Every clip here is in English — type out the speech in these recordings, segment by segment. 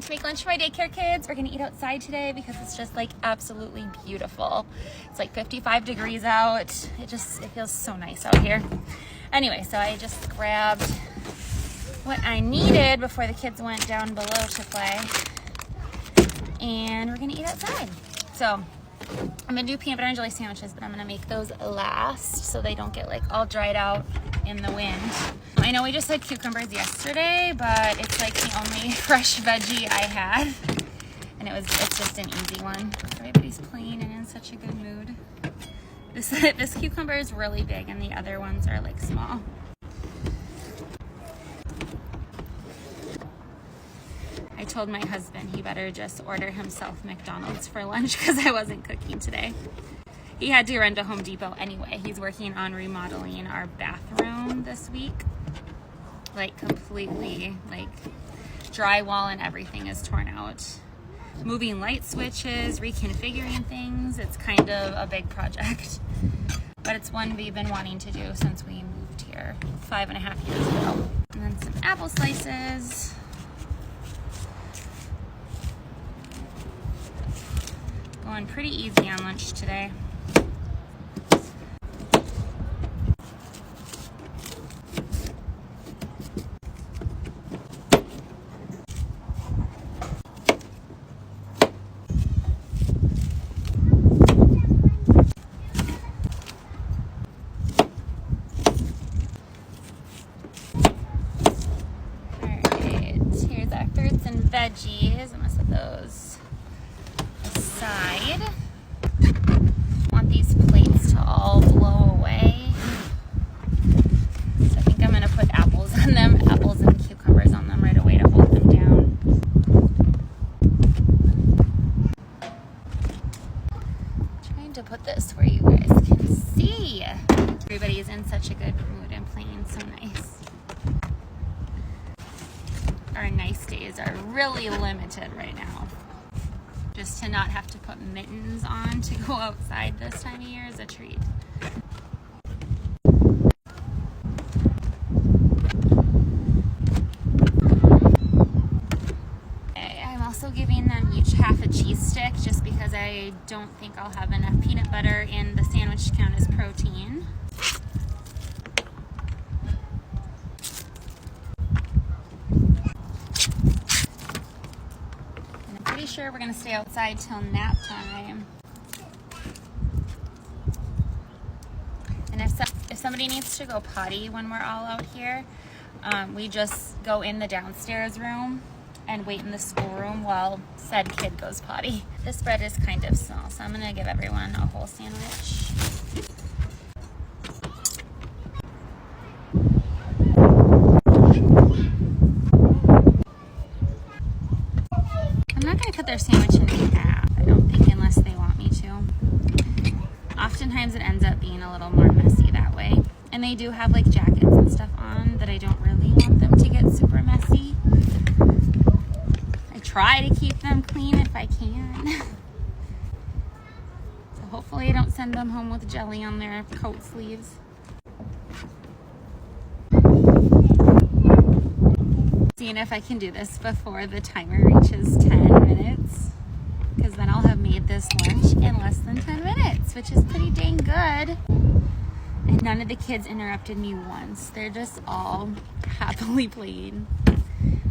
To make lunch for my daycare kids. We're gonna eat outside today because it's just like absolutely beautiful. It's like 55 degrees out. It feels so nice out here. Anyway, so I just grabbed what I needed before the kids went down below to play, and we're gonna eat outside. So I'm gonna do peanut butter and jelly sandwiches, but I'm gonna make those last so they don't get like all dried out in the wind. I know we just had cucumbers yesterday, but it's like the only fresh veggie I had, and it's just an easy one. Everybody's playing and in such a good mood. This cucumber is really big, and the other ones are like small. I told my husband he better just order himself McDonald's for lunch because I wasn't cooking today. He had to run to Home Depot anyway. He's working on remodeling our bathroom this week. Like completely, like drywall and everything is torn out. Moving light switches, reconfiguring things. It's kind of a big project, but it's one we've been wanting to do since we moved here 5.5 years ago. And then some apple slices. Going pretty easy on lunch today. Veggies. I'm gonna set those aside. Want these plates to all blow away. So I think I'm gonna put apples on them, apples and cucumbers on them right away to hold them down. Trying to put this where you guys can see. Everybody is in such a good mood and playing so nice. Our nice days are really limited right now. Just to not have to put mittens on to go outside this time of year is a treat. I'm also giving them each half a cheese stick just because I don't think I'll have enough peanut butter in the sandwich to count as protein. Sure, we're gonna stay outside till nap time. And if somebody needs to go potty when we're all out here, we just go in the downstairs room and wait in the schoolroom while said kid goes potty. This bread is kind of small, so I'm gonna give everyone a whole sandwich. Cut their sandwich in half, I don't think, unless they want me to. Oftentimes it ends up being a little more messy that way. And they do have like jackets and stuff on that I don't really want them to get super messy. I try to keep them clean if I can. So hopefully I don't send them home with jelly on their coat sleeves. Seeing if I can do this before the timer reaches 10 minutes, because then I'll have made this lunch in less than 10 minutes, which is pretty dang good. And none of the kids interrupted me once. They're just all happily playing,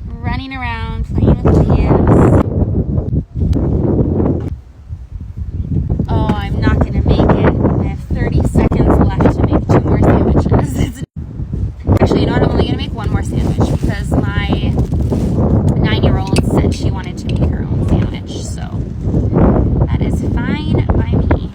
running around, playing with kids. Oh, I'm not gonna make it. I have 30 seconds left to make 2 more sandwiches. Actually, you know what? I'm only gonna make 1 more sandwich because my 9-year-old said she wanted to make her own sandwich, so that is fine by me.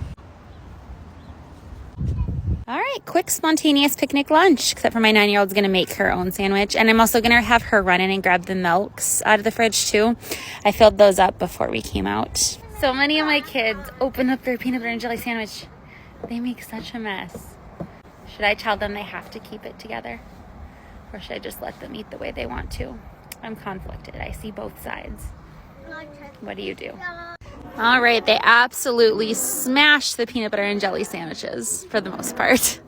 All right, quick spontaneous picnic lunch, except for my 9-year-old's gonna make her own sandwich, and I'm also gonna have her run in and grab the milks out of the fridge too. I filled those up before we came out. So many of my kids open up their peanut butter and jelly sandwich. They make such a mess. Should I tell them they have to keep it together? Or should I just let them eat the way they want to? I'm conflicted. I see both sides. What do you do? All right, they absolutely smashed the peanut butter and jelly sandwiches for the most part.